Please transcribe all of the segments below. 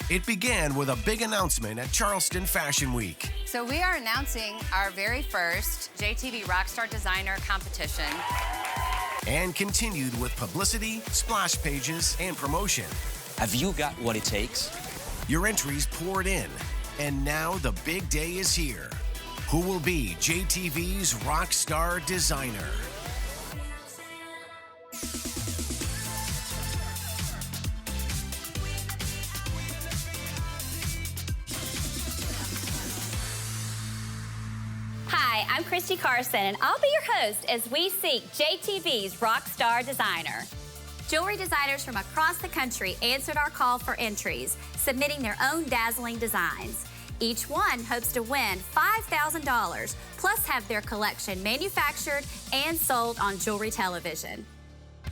It began with a big announcement at Charleston Fashion Week. So we are announcing our very first JTV Rock Star Designer competition. And continued with publicity, splash pages, and promotion. Have you got what it takes? Your entries poured in, and now the big day is here. Who will be JTV's Rock Star Designer? Hi, I'm Christy Carson, and I'll be your host as we seek JTV's Rock Star Designer. Jewelry designers from across the country answered our call for entries, submitting their own dazzling designs. Each one hopes to win $5,000, plus have their collection manufactured and sold on jewelry television.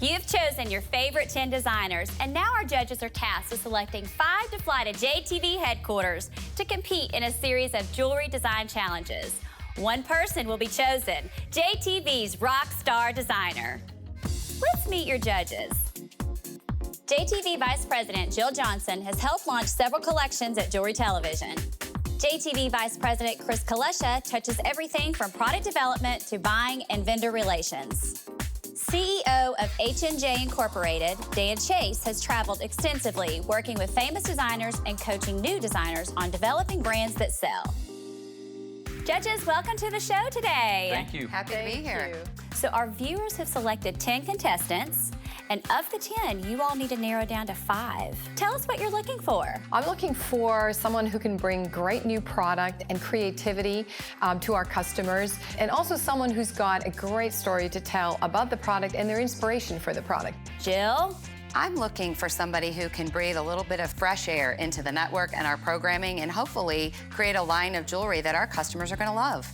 You've chosen your favorite 10 designers, and now our judges are tasked with selecting 5 to fly to JTV headquarters to compete in a series of jewelry design challenges. One person will be chosen, JTV's Rock Star Designer. Let's meet your judges. JTV Vice President Jill Johnson has helped launch several collections at Jewelry Television. JTV Vice President Chris Kalesha touches everything from product development to buying and vendor relations. CEO of H&J Incorporated, Dan Chase, has traveled extensively working with famous designers and coaching new designers on developing brands that sell. Judges, welcome to the show today. Thank you. Happy to be here. So our viewers have selected 10 contestants, and of the 10, you all need to narrow down to 5. Tell us what you're looking for. I'm looking for someone who can bring great new product and creativity to our customers, and also someone who's got a great story to tell about the product and their inspiration for the product. Jill? I'm looking for somebody who can breathe a little bit of fresh air into the network and our programming and hopefully create a line of jewelry that our customers are going to love.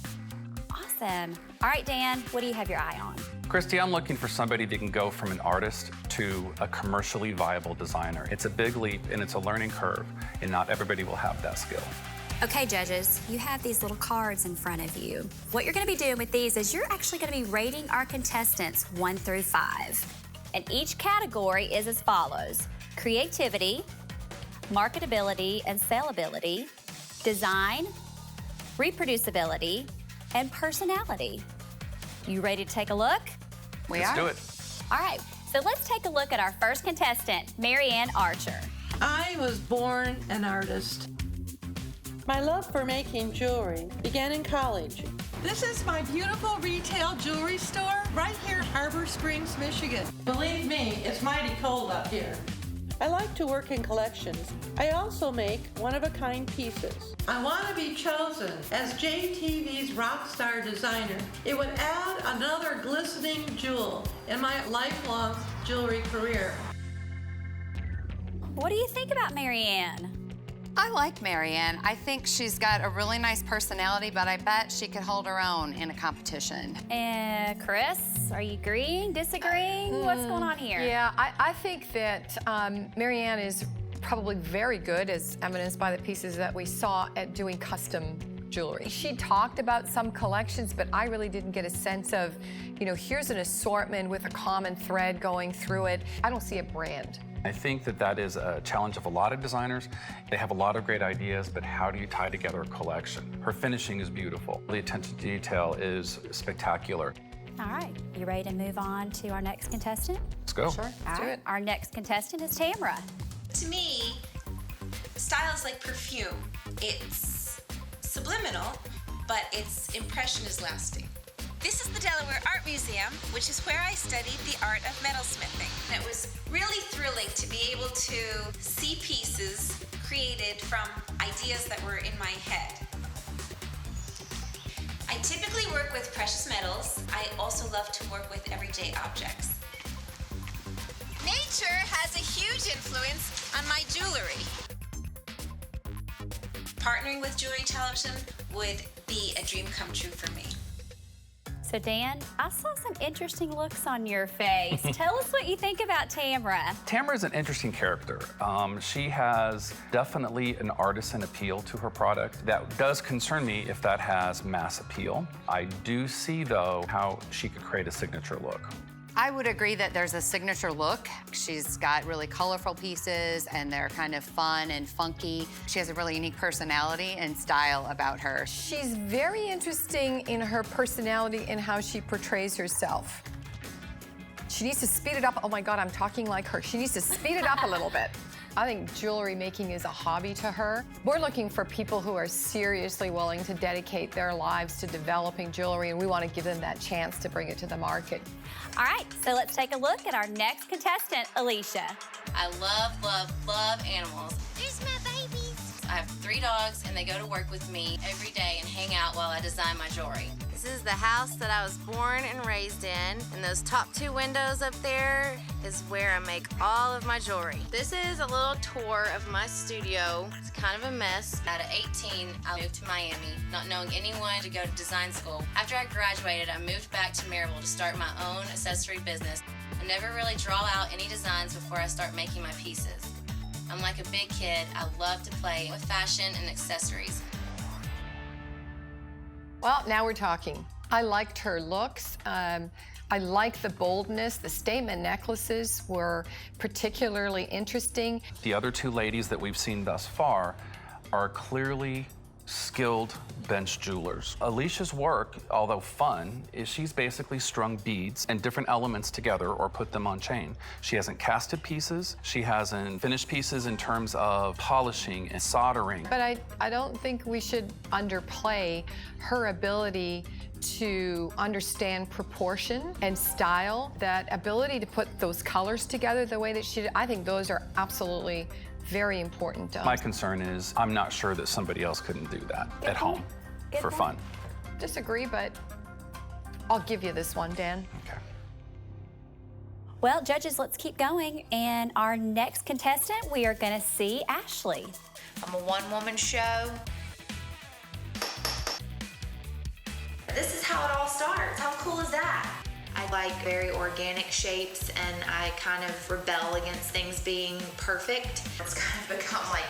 Awesome. All right, Dan, what do you have your eye on? Christy, I'm looking for somebody that can go from an artist to a commercially viable designer. It's a big leap and it's a learning curve, and not everybody will have that skill. Okay, judges, you have these little cards in front of you. What you're going to be doing with these is you're actually going to be rating our contestants 1 through 5. And each category is as follows: creativity, marketability and sellability, design, reproducibility, and personality. You ready to take a look? Let's do it. All right, so let's take a look at our first contestant, Marianne Archer. I was born an artist. My love for making jewelry began in college. This is my beautiful retail jewelry store right here in Harbor Springs, Michigan. Believe me, it's mighty cold up here. I like to work in collections. I also make one-of-a-kind pieces. I want to be chosen as JTV's Rock Star Designer. It would add another glistening jewel in my lifelong jewelry career. What do you think about Marianne? I like Marianne. I think she's got a really nice personality, but I bet she could hold her own in a competition. And Chris, are you agreeing, disagreeing? What's going on here? Yeah, I think that Marianne is probably very good, as evidenced by the pieces that we saw at doing custom jewelry. She talked about some collections, but I really didn't get a sense of, you know, here's an assortment with a common thread going through it. I don't see a brand. I think that that is a challenge of a lot of designers. They have a lot of great ideas, but how do you tie together a collection? Her finishing is beautiful. The attention to detail is spectacular. All right, you ready to move on to our next contestant? Let's go. Sure, let's do it. Our next contestant is Tamara. To me, style is like perfume. It's subliminal, but its impression is lasting. This is the Delaware Art Museum, which is where I studied the art of metalsmithing. It was really thrilling to be able to see pieces created from ideas that were in my head. I typically work with precious metals. I also love to work with everyday objects. Nature has a huge influence on my jewelry. Partnering with Jewelry Television would be a dream come true for me. So Dan, I saw some interesting looks on your face. Tell us what you think about Tamara. Tamara is an interesting character. She has definitely an artisan appeal to her product. That does concern me if that has mass appeal. I do see, though, how she could create a signature look. I would agree that there's a signature look. She's got really colorful pieces and they're kind of fun and funky. She has a really unique personality and style about her. She's very interesting in her personality and how she portrays herself. She needs to speed it up. Oh my God, I'm talking like her. She needs to speed it up a little bit. I think jewelry making is a hobby to her. We're looking for people who are seriously willing to dedicate their lives to developing jewelry, and we want to give them that chance to bring it to the market. All right, so let's take a look at our next contestant, Alicia. I love, love, love animals. There's my babies. I have 3 dogs, and they go to work with me every day and hang out while I design my jewelry. This is the house that I was born and raised in, and those top 2 windows up there is where I make all of my jewelry. This is a little tour of my studio. It's kind of a mess. At 18, I moved to Miami, not knowing anyone to go to design school. After I graduated, I moved back to Maryville to start my own accessory business. I never really draw out any designs before I start making my pieces. I'm like a big kid. I love to play with fashion and accessories. Well, now we're talking. I liked her looks. I like the boldness. The statement necklaces were particularly interesting. The other 2 ladies that we've seen thus far are clearly skilled bench jewelers. Alicia's work, although fun, is she's basically strung beads and different elements together or put them on chain. She hasn't casted pieces. She hasn't finished pieces in terms of polishing and soldering. But I don't think we should underplay her ability to understand proportion and style, that ability to put those colors together the way that she did. I think those are absolutely very important. My concern is I'm not sure that somebody else couldn't do that at home for fun. Disagree, but I'll give you this one, Dan. Okay. Well, judges, let's keep going. And our next contestant, we are going to see Ashley. I'm a one-woman show. This is how it all starts. How cool is that? I like very organic shapes, and I kind of rebel against things being perfect. It's kind of become like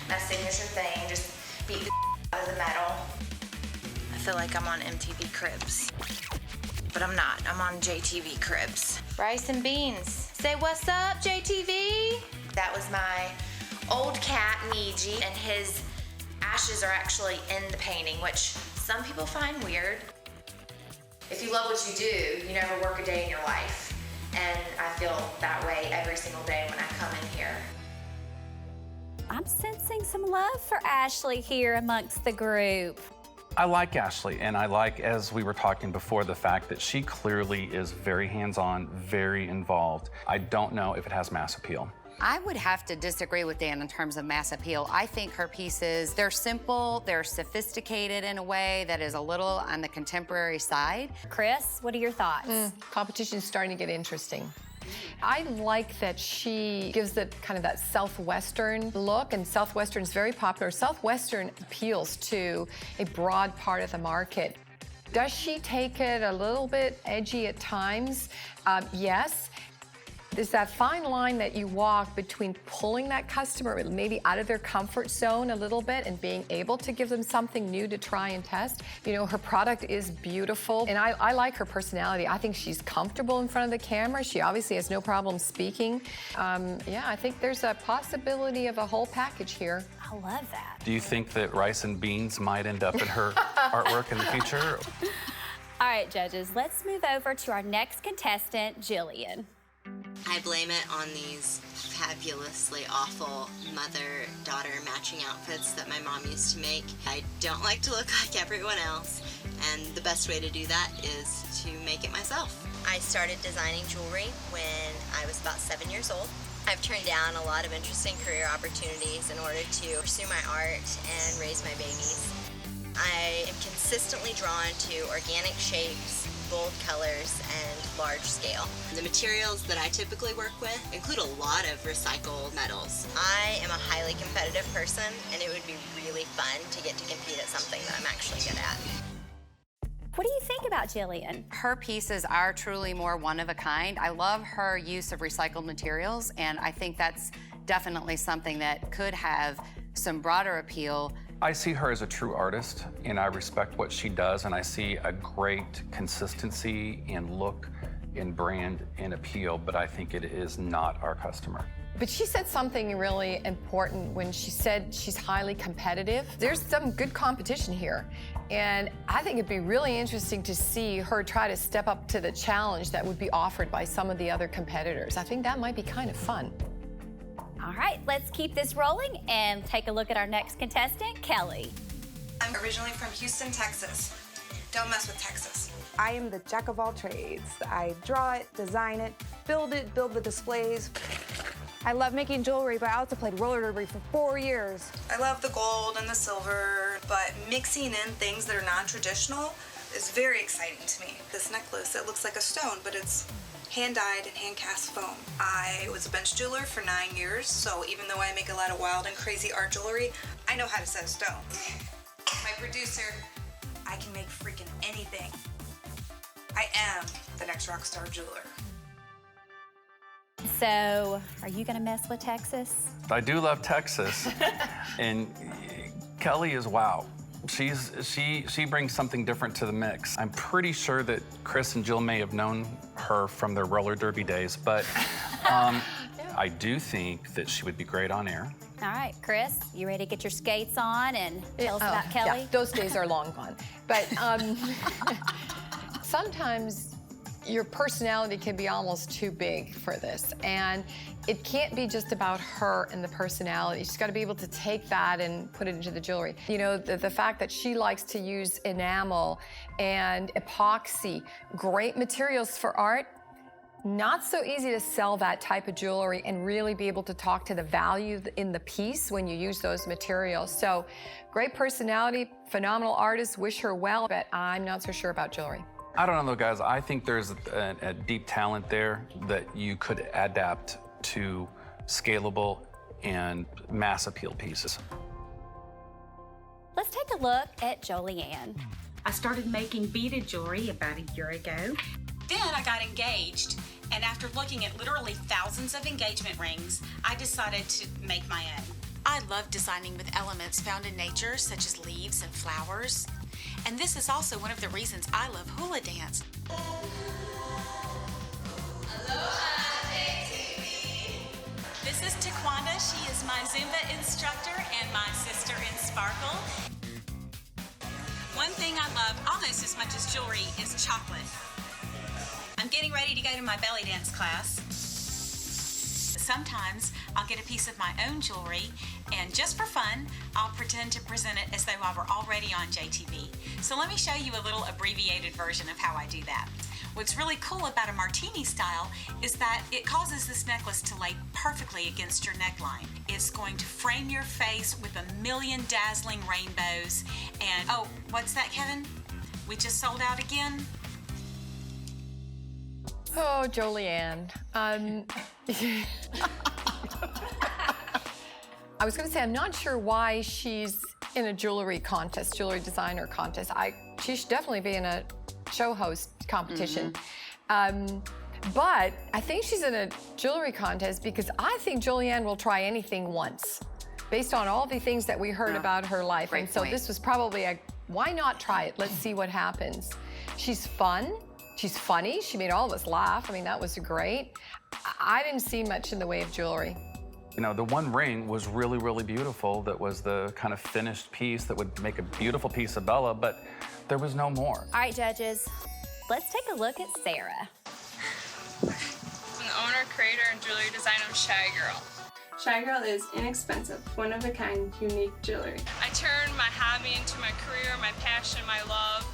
my signature thing, just beat the out of the metal. I feel like I'm on MTV Cribs, but I'm not. I'm on JTV Cribs. Rice and beans. Say what's up, JTV? That was my old cat, Niji, and his ashes are actually in the painting, which some people find weird. If you love what you do, you never work a day in your life. And I feel that way every single day when I come in here. I'm sensing some love for Ashley here amongst the group. I like Ashley, and I like, as we were talking before, the fact that she clearly is very hands-on, very involved. I don't know if it has mass appeal. I would have to disagree with Dan in terms of mass appeal. I think her pieces, they're simple, they're sophisticated in a way that is a little on the contemporary side. Chris, what are your thoughts? Competition's starting to get interesting. I like that she gives it kind of that Southwestern look, and Southwestern's very popular. Southwestern appeals to a broad part of the market. Does she take it a little bit edgy at times? Yes. There's that fine line that you walk between pulling that customer maybe out of their comfort zone a little bit and being able to give them something new to try and test. You know, her product is beautiful, and I like her personality. I think she's comfortable in front of the camera. She obviously has no problem speaking. Yeah, I think there's a possibility of a whole package here. I love that. Do you think that rice and beans might end up in her artwork in the future? All right, judges, let's move over to our next contestant, Jillian. I blame it on these fabulously awful mother-daughter matching outfits that my mom used to make. I don't like to look like everyone else, and the best way to do that is to make it myself. I started designing jewelry when I was about 7 years old. I've turned down a lot of interesting career opportunities in order to pursue my art and raise my babies. I am consistently drawn to organic shapes, bold colors, and large scale. The materials that I typically work with include a lot of recycled metals. I am a highly competitive person, and it would be really fun to get to compete at something that I'm actually good at. What do you think about Jillian? Her pieces are truly more one of a kind. I love her use of recycled materials, and I think that's definitely something that could have some broader appeal. I see her as a true artist, and I respect what she does, and I see a great consistency in look in brand and appeal, but I think it is not our customer. But she said something really important when she said she's highly competitive. There's some good competition here. And I think it'd be really interesting to see her try to step up to the challenge that would be offered by some of the other competitors. I think that might be kind of fun. All right, let's keep this rolling and take a look at our next contestant, Kelly. I'm originally from Houston, Texas. Don't mess with Texas. I am the jack of all trades. I draw it, design it, build the displays. I love making jewelry, but I also played roller derby for 4 years. I love the gold and the silver, but mixing in things that are non-traditional is very exciting to me. This necklace, it looks like a stone, but it's hand-dyed and hand-cast foam. I was a bench jeweler for 9 years, so even though I make a lot of wild and crazy art jewelry, I know how to set a stone. My producer, I can make freaking anything. I am the next rock star jeweler. So, are you gonna mess with Texas? I do love Texas, and Kelly is wow. She brings something different to the mix. I'm pretty sure that Chris and Jill may have known her from their roller derby days, but I do think that she would be great on air. All right, Chris, you ready to get your skates on and tell us about Kelly? Yeah, those days are long gone. But sometimes your personality can be almost too big for this. And it can't be just about her and the personality. She's got to be able to take that and put it into the jewelry. You know, the fact that she likes to use enamel and epoxy, great materials for art, not so easy to sell that type of jewelry and really be able to talk to the value in the piece when you use those materials. So great personality, phenomenal artist, wish her well, but I'm not so sure about jewelry. I don't know though, guys. I think there's a deep talent there that you could adapt to scalable and mass appeal pieces. Let's take a look at Jillian. I started making beaded jewelry about a year ago. Then I got engaged, and after looking at literally thousands of engagement rings, I decided to make my own. I love designing with elements found in nature, such as leaves and flowers. And this is also one of the reasons I love hula dance. Aloha, JTV! This is Taquanda. She is my Zumba instructor and my sister in Sparkle. One thing I love almost as much as jewelry is chocolate. I'm getting ready to go to my belly dance class. Sometimes I'll get a piece of my own jewelry, and just for fun, I'll pretend to present it as though I were already on JTV. So let me show you a little abbreviated version of how I do that. What's really cool about a martini style is that it causes this necklace to lay perfectly against your neckline. It's going to frame your face with a million dazzling rainbows. And, oh, what's that, Kevin? We just sold out again? Oh, Jillian. I was going to say, I'm not sure why she's in a jewelry contest, jewelry designer contest. She should definitely be in a show host competition. But I think she's in a jewelry contest because I think Jillian will try anything once, based on all the things that we heard about her life. Great and so point. this was probably a, why not try it? Let's see what happens. She's fun. She's funny. She made all of us laugh. I mean, that was great. I didn't see much in the way of jewelry. You know, the one ring was really, really beautiful. That was the kind of finished piece that would make a beautiful piece of Bella, but there was no more. All right, judges, let's take a look at Sarah. I'm the owner, creator, and jewelry designer of Shy Girl. Shy Girl is inexpensive, one-of-a-kind, unique jewelry. I turned my hobby into my career, my passion, my love.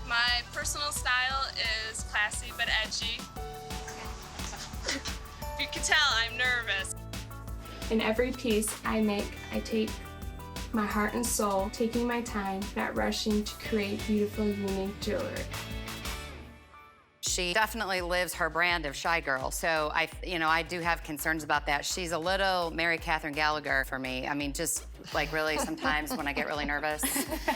My personal style is classy but edgy. You can tell I'm nervous. In every piece I make, I take my heart and soul, taking my time, not rushing to create beautiful, unique jewelry. She definitely lives her brand of Shy Girl, so I do have concerns about that. She's a little Mary Catherine Gallagher for me. I mean, just like really sometimes when I get really nervous.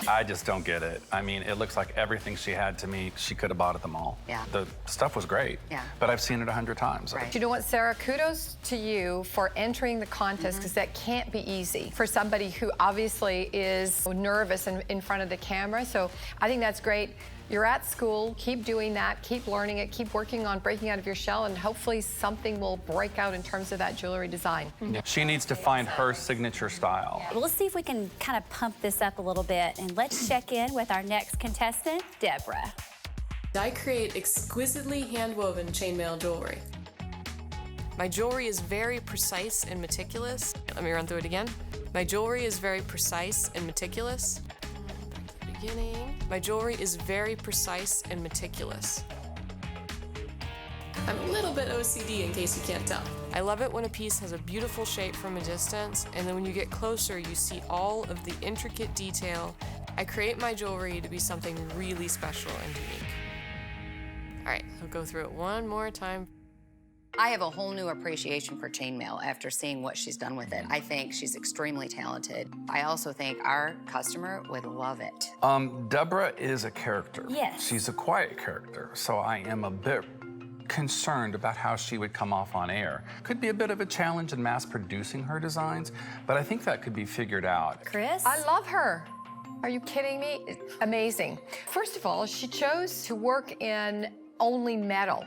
I just don't get it. I mean, it looks like everything she had to me, she could have bought at the mall. Yeah. The stuff was great. Yeah. But I've seen it 100 times. Right. You know what, Sarah? Kudos to you for entering the contest because that can't be easy for somebody who obviously is nervous in front of the camera. So I think that's great. You're at school, keep doing that, keep learning it, keep working on breaking out of your shell, and hopefully something will break out in terms of that jewelry design. Yeah. She needs to find her signature style. Well, let's see if we can kind of pump this up a little bit, and let's check in with our next contestant, Deborah. I create exquisitely hand-woven chainmail jewelry. My jewelry is very precise and meticulous. Let me run through it again. My jewelry is very precise and meticulous. Back to the beginning. My jewelry is very precise and meticulous. I'm a little bit OCD in case you can't tell. I love it when a piece has a beautiful shape from a distance, and then when you get closer, you see all of the intricate detail. I create my jewelry to be something really special and unique. All right, I'll go through it one more time. I have a whole new appreciation for chainmail after seeing what she's done with it. I think she's extremely talented. I also think our customer would love it. Deborah is a character. Yes. She's a quiet character, so I am a bit concerned about how she would come off on air. Could be a bit of a challenge in mass producing her designs, but I think that could be figured out. Chris? I love her. Are you kidding me? It's amazing. First of all, she chose to work in only metal.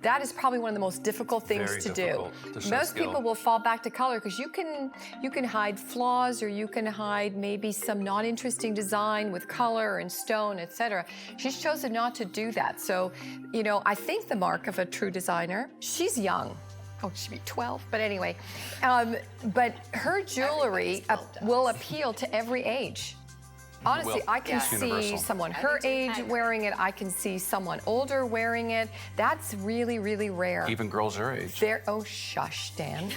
That is probably one of the most difficult things to do. Most people will fall back to color because you can hide flaws, or you can hide maybe some non-interesting design with color and stone, etc. She's chosen not to do that. So, you know, I think the mark of a true designer. She's young. Oh, she'd be 12, but anyway. But her jewelry will appeal to every age. Honestly, I can see someone her age wearing it. I can see someone older wearing it. That's really, really rare. Even girls your age. Oh, shush, Dan.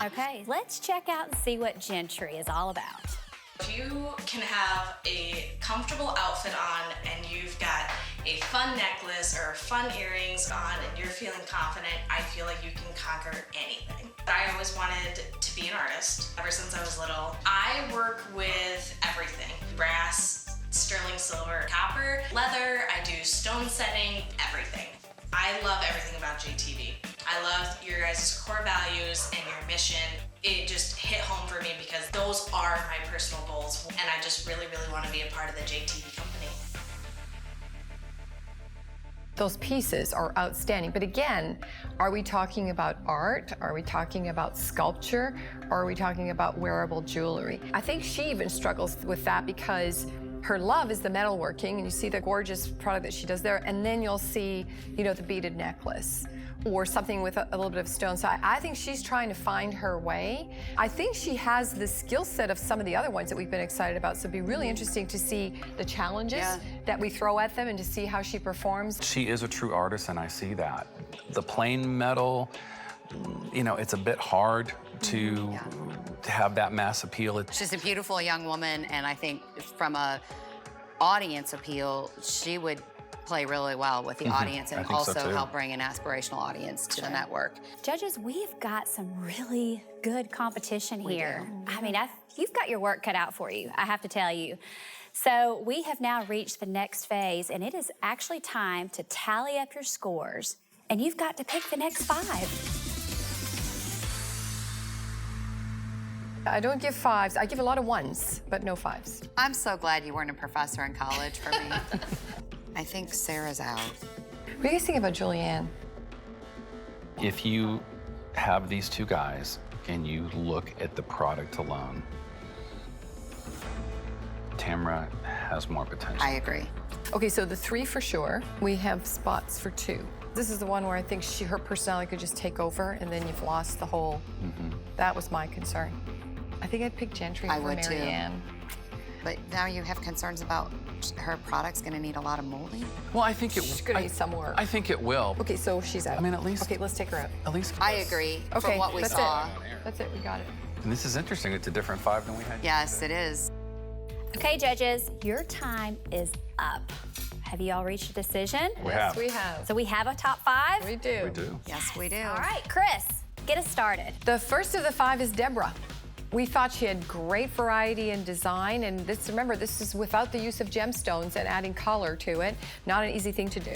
Okay, let's check out and see what Gentry is all about. If you can have a comfortable outfit on and you've got a fun necklace or fun earrings on and you're feeling confident, I feel like you can conquer anything. I always wanted to be an artist ever since I was little. I work with everything: brass, sterling silver, copper, leather. I do stone setting, everything. I love everything about JTV. I love your guys' core values and your mission. It just hit home for me because those are my personal goals, and I just really, really want to be a part of the JTV company. Those pieces are outstanding. But again, are we talking about art? Are we talking about sculpture? Or are we talking about wearable jewelry? I think she even struggles with that because her love is the metalworking, and you see the gorgeous product that she does there, and then you'll see, you know, the beaded necklace or something with a little bit of stone. So I think she's trying to find her way. I think she has the skill set of some of the other ones that we've been excited about. So it'd be really interesting to see the challenges that we throw at them and to see how she performs. She is a true artist, and I see that. The plain metal, you know, it's a bit hard to have that mass appeal. She's a beautiful young woman, and I think from a audience appeal, she would play really well with the audience and also help bring an aspirational audience to the network. Judges, we've got some really good competition here. I mean, you've got your work cut out for you, I have to tell you. So we have now reached the next phase, and it is actually time to tally up your scores, and you've got to pick the next 5. I don't give 5s. I give a lot of 1s, but no 5s. I'm so glad you weren't a professor in college for me. I think Sarah's out. What do you guys think about Jillian? If you have these two guys and you look at the product alone, Tamara has more potential. I agree. Okay, so the 3 for sure. We have spots for 2. This is the one where I think her personality could just take over, and then you've lost the whole. That was my concern. I think I'd pick Gentry over Marianne. But now you have concerns about her product's going to need a lot of molding? Well, I think she's going to need some work. I think it will. Okay, so she's out. I mean, at least. Okay, let's take her out. At least. I agree. Okay, from what we saw. That's it. We got it. And this is interesting. It's a different 5 than we had. Yes, it is. Okay, judges, your time is up. Have you all reached a decision? Yes, we have. So we have a top 5? We do. We do. Yes, we do. All right, Chris, get us started. The first of the 5 is Deborah. We thought she had great variety in design, and remember, this is without the use of gemstones and adding color to it. Not an easy thing to do.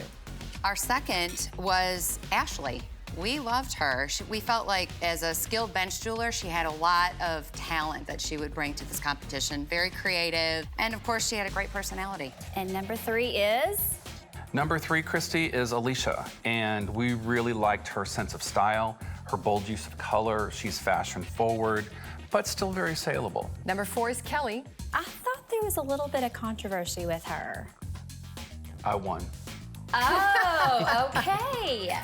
Our second was Ashley. We loved her. We felt like as a skilled bench jeweler, she had a lot of talent that she would bring to this competition. Very creative, and of course, she had a great personality. And number 3 is? Number 3, Christy, is Alicia, and we really liked her sense of style, her bold use of color. She's fashion forward, but still very saleable. Number 4 is Kelly. I thought there was a little bit of controversy with her. I won. Oh, okay.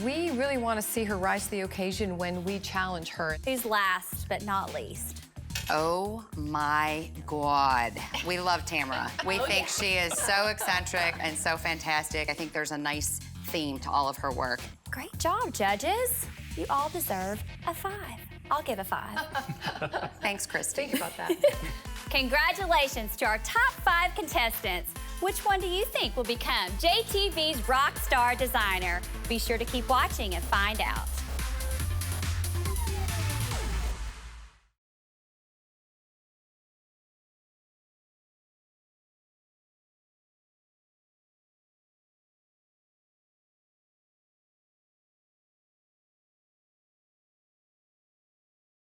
We really want to see her rise to the occasion when we challenge her. Who's last but not least? Oh my God. We love Tamara. We think she is so eccentric and so fantastic. I think there's a nice theme to all of her work. Great job, judges. You all deserve a 5. I'll give a 5. Thanks, Christy. Think about that. Congratulations to our top 5 contestants. Which one do you think will become JTV's Rock Star Designer? Be sure to keep watching and find out.